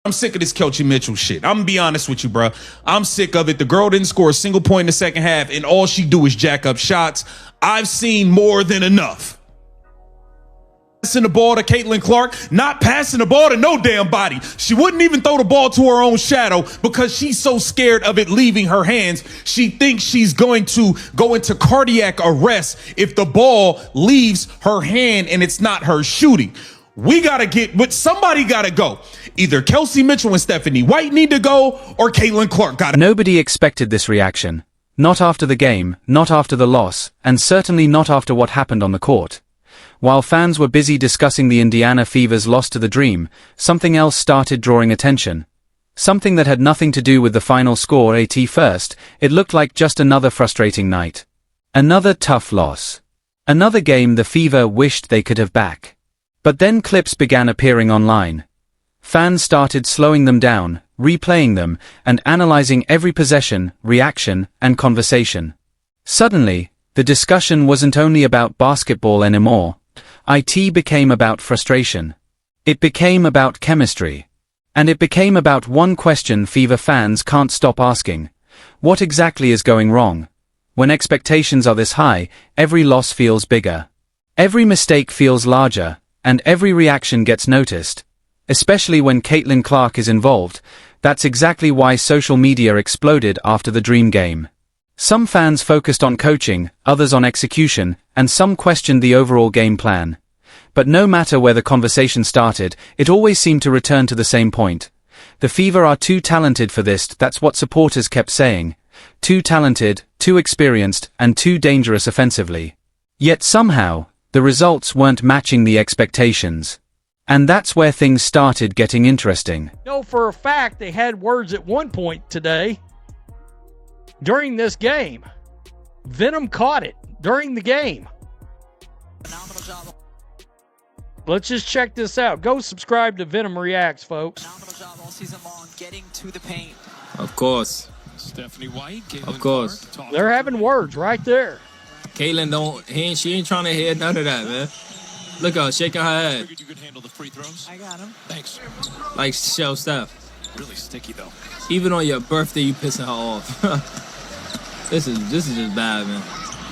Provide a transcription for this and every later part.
I'm sick of this Kelsey Mitchell shit. I'm gonna be honest with you, bro. I'm sick of it. The girl didn't score a single point in the second half, and all she do is jack up shots. I've seen more than enough. Passing the ball to Caitlin Clark, not passing the ball to no damn body. She wouldn't even throw the ball to her own shadow because she's so scared of it leaving her hands. She thinks she's going to go into cardiac arrest if the ball leaves her hand and it's not her shooting. We got to get, but somebody got to go. Either Kelsey Mitchell and Stephanie White need to go, or Caitlin Clark got to. Nobody expected this reaction. Not after the game, not after the loss, and certainly not after what happened on the court. While fans were busy discussing the Indiana Fever's loss to the Dream, something else started drawing attention. Something that had nothing to do with the final score. At first, it looked like just another frustrating night. Another tough loss. Another game the Fever wished they could have back. But then clips began appearing online. Fans started slowing them down, replaying them, and analyzing every possession, reaction, and conversation. Suddenly, the discussion wasn't only about basketball anymore. It became about frustration. It became about chemistry. And it became about one question Fever fans can't stop asking. What exactly is going wrong? When expectations are this high, every loss feels bigger. Every mistake feels larger, and every reaction gets noticed. Especially when Caitlin Clark is involved. That's exactly why social media exploded after the Dream game. Some fans focused on coaching, others on execution, and some questioned the overall game plan. But no matter where the conversation started, it always seemed to return to the same point. The Fever are too talented for this. That's what supporters kept saying. Too talented, too experienced, and too dangerous offensively. Yet somehow, the results weren't matching the expectations. And that's where things started getting interesting. No, for a fact, they had words at one point today during this game. Venom caught it during the game. Let's just check this out. Go subscribe to Venom Reacts, folks. Phenomenal job all season long getting to the paint. Of course. Stephanie White, Caitlin Of course. Clark, They're having words right there. Caitlin she ain't trying to hear none of that, man. Look at her shaking her head. Figured you could handle the free throws. I got him. Thanks. Like show stuff. Really sticky though. Even on your birthday you pissing her off. This is just bad, man.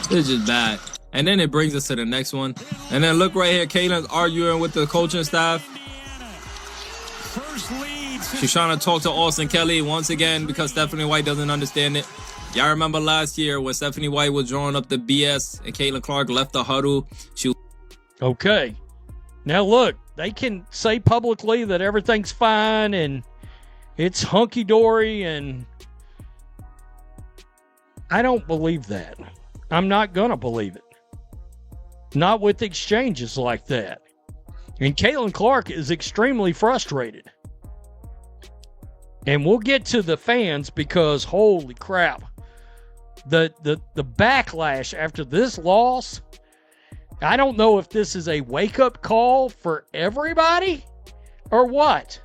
This is just bad. And then it brings us to the next one. And then look right here, Caitlin's arguing with the coaching staff. First lead. She's trying to talk to Austin Kelly once again because Stephanie White doesn't understand it. Y'all remember last year when Stephanie White was drawing up the BS and Caitlin Clark left the huddle. Okay. Now look, they can say publicly that everything's fine and it's hunky-dory, and I don't believe that. I'm not going to believe it. Not with exchanges like that. And Caitlin Clark is extremely frustrated. And we'll get to the fans because holy crap. The backlash after this loss, I don't know if this is a wake-up call for everybody or what.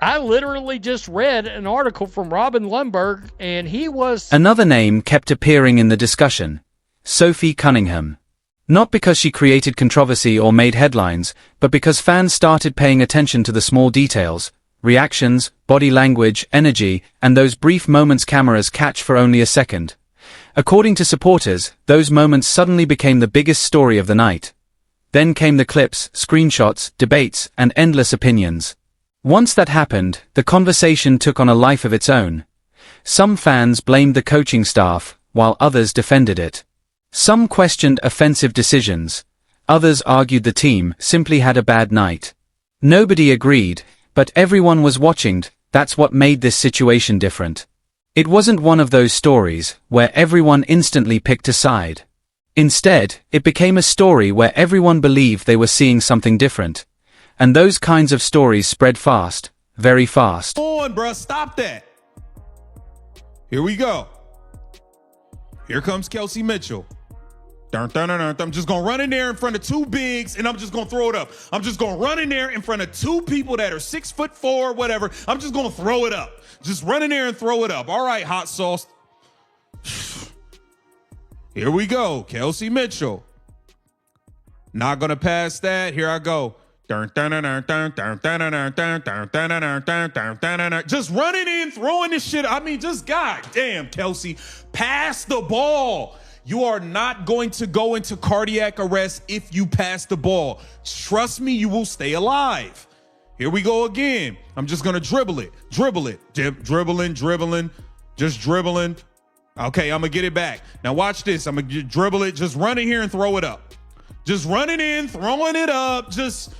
I literally just read an article from Robin Lundberg, and he was... Another name kept appearing in the discussion. Sophie Cunningham. Not because she created controversy or made headlines, but because fans started paying attention to the small details, reactions, body language, energy, and those brief moments cameras catch for only a second. According to supporters, those moments suddenly became the biggest story of the night. Then came the clips, screenshots, debates, and endless opinions. Once that happened, the conversation took on a life of its own. Some fans blamed the coaching staff, while others defended it. Some questioned offensive decisions. Others argued the team simply had a bad night. Nobody agreed, but everyone was watching. That's what made this situation different. It wasn't one of those stories where everyone instantly picked a side. Instead, it became a story where everyone believed they were seeing something different. And those kinds of stories spread fast, very fast. Come on, bruh, stop that. Here we go. Here comes Kelsey Mitchell. Dun, dun, dun, dun. I'm just going to run in there in front of two bigs, and I'm just going to throw it up. I'm just going to run in there in front of two people that are 6'4", whatever. I'm just going to throw it up. Just run in there and throw it up. All right, hot sauce. Here we go. Kelsey Mitchell. Not going to pass that. Here I go. Just running in, throwing this shit. I mean, just goddamn, Kelsey, pass the ball. You are not going to go into cardiac arrest if you pass the ball. Trust me, you will stay alive. Here we go again. I'm just going to dribble it. Dribbling. Just dribbling. Okay, I'm going to get it back. Now watch this. I'm going to dribble it. Just run in here and throw it up. Just running in, throwing it up. Just...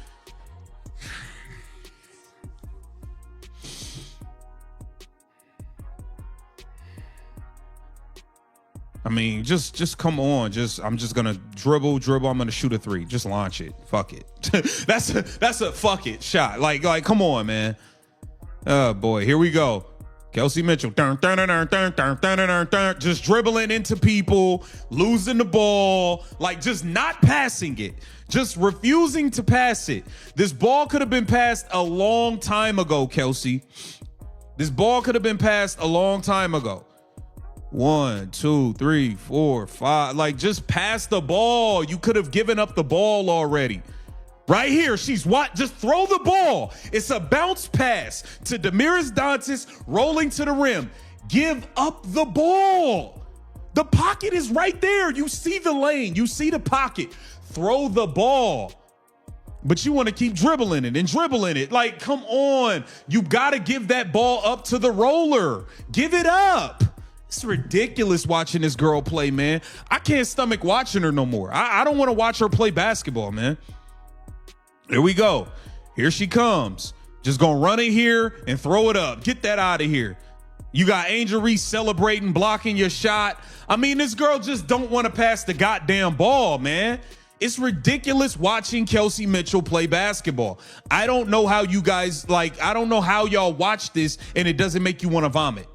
I mean, just come on. I'm just gonna dribble. I'm gonna shoot a three. Just launch it. Fuck it. that's a fuck it shot. Like, come on, man. Oh boy, here we go. Kelsey Mitchell, just dribbling into people, losing the ball, like just not passing it, just refusing to pass it. This ball could have been passed a long time ago, Kelsey. This ball could have been passed a long time ago. 1, 2, 3, 4, 5. Like, just pass the ball. You could have given up the ball already. Right here, she's what? Just throw the ball. It's a bounce pass to Damiris Dantas rolling to the rim. Give up the ball. The pocket is right there. You see the lane. You see the pocket. Throw the ball. But you want to keep dribbling it and dribbling it. Like, come on. You got to give that ball up to the roller. Give it up. It's ridiculous watching this girl play, man. I can't stomach watching her no more. I don't want to watch her play basketball, man. Here we go. Here she comes. Just gonna run it here and throw it up. Get that out of here. You got Angel Reese celebrating, blocking your shot. I mean, this girl just don't want to pass the goddamn ball, man. It's ridiculous watching Kelsey Mitchell play basketball. I don't know how you guys, I don't know how y'all watch this and it doesn't make you want to vomit.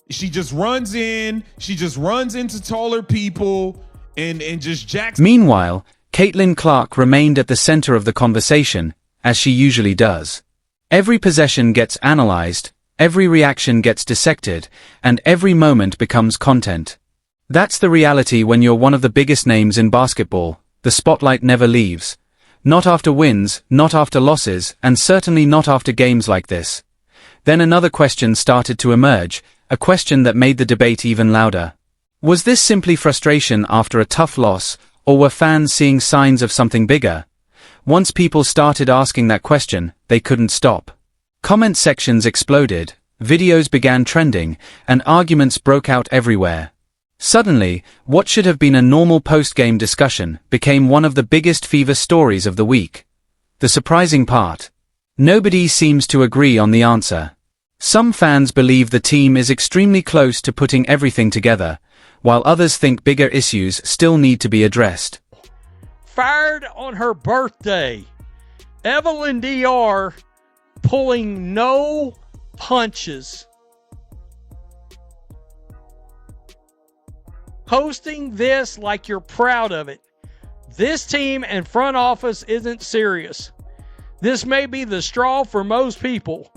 She just runs in. She just runs into taller people and just jacks. Meanwhile, Caitlin Clark remained at the center of the conversation, as she usually does. Every possession gets analyzed, every reaction gets dissected, and every moment becomes content. That's the reality when you're one of the biggest names in basketball. The spotlight never leaves. Not after wins, not after losses, and certainly not after games like this. Then another question started to emerge, a question that made the debate even louder. Was this simply frustration after a tough loss, or were fans seeing signs of something bigger? Once people started asking that question, they couldn't stop. Comment sections exploded, videos began trending, and arguments broke out everywhere. Suddenly, what should have been a normal post-game discussion became one of the biggest fever stories of the week. The surprising part: nobody seems to agree on the answer. Some fans believe the team is extremely close to putting everything together, while others think bigger issues still need to be addressed. Fired on her birthday. Evelyn DR pulling no punches. Hosting this like you're proud of it. This team and front office isn't serious. This may be the straw for most people.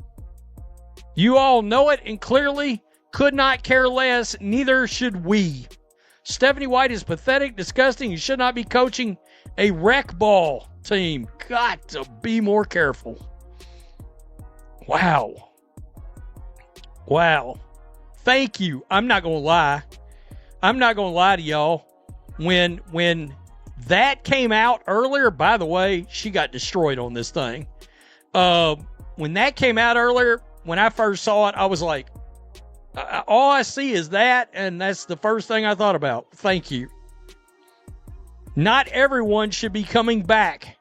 You all know it and clearly could not care less, neither should we. Stephanie White is pathetic, disgusting, and should not be coaching a rec ball team. Got to be more careful. Wow. Thank you. I'm not going to lie. I'm not going to lie to y'all. When that came out earlier, by the way, she got destroyed on this thing. When that came out earlier, when I first saw it, I was like, all I see is that, and that's the first thing I thought about. Thank you. Not everyone should be coming back.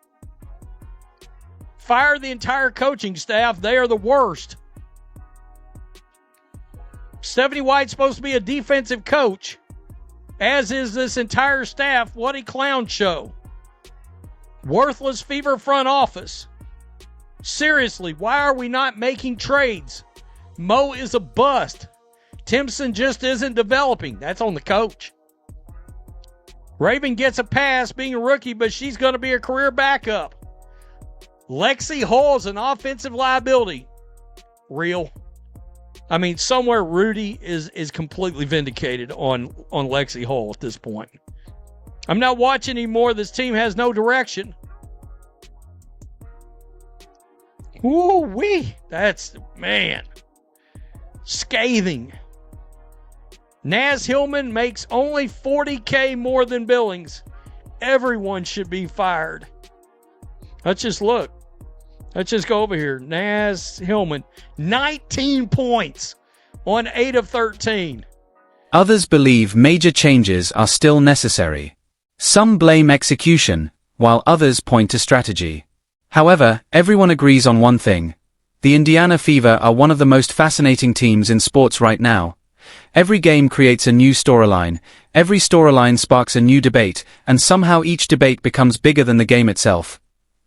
Fire the entire coaching staff. They are the worst. Stephanie White's supposed to be a defensive coach, as is this entire staff. What a clown show. Worthless fever front office. Seriously, why are we not making trades? Mo is a bust. Timpson just isn't developing. That's on the coach. Raven gets a pass being a rookie, but she's going to be a career backup. Lexi Hall is an offensive liability. Real. I mean, somewhere Rudy is completely vindicated on Lexi Hall at this point. I'm not watching anymore. This team has no direction. Woo-wee. That's, man, scathing. Naz Hillman makes only $40K more than Billings. Everyone should be fired. Let's just look. Let's just go over here. Naz Hillman, 19 points on 8 of 13. Others believe major changes are still necessary. Some blame execution, while others point to strategy. However, everyone agrees on one thing. The Indiana Fever are one of the most fascinating teams in sports right now. Every game creates a new storyline, every storyline sparks a new debate, and somehow each debate becomes bigger than the game itself.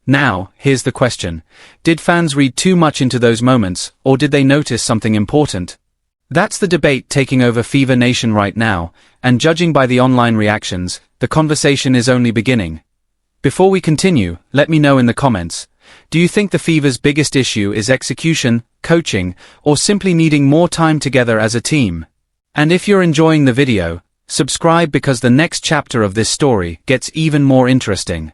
Now, here's the question. Did fans read too much into those moments, or did they notice something important? That's the debate taking over Fever Nation right now, and judging by the online reactions, the conversation is only beginning. Before we continue, let me know in the comments. Do you think the Fever's biggest issue is execution, coaching, or simply needing more time together as a team? And if you're enjoying the video, subscribe because the next chapter of this story gets even more interesting.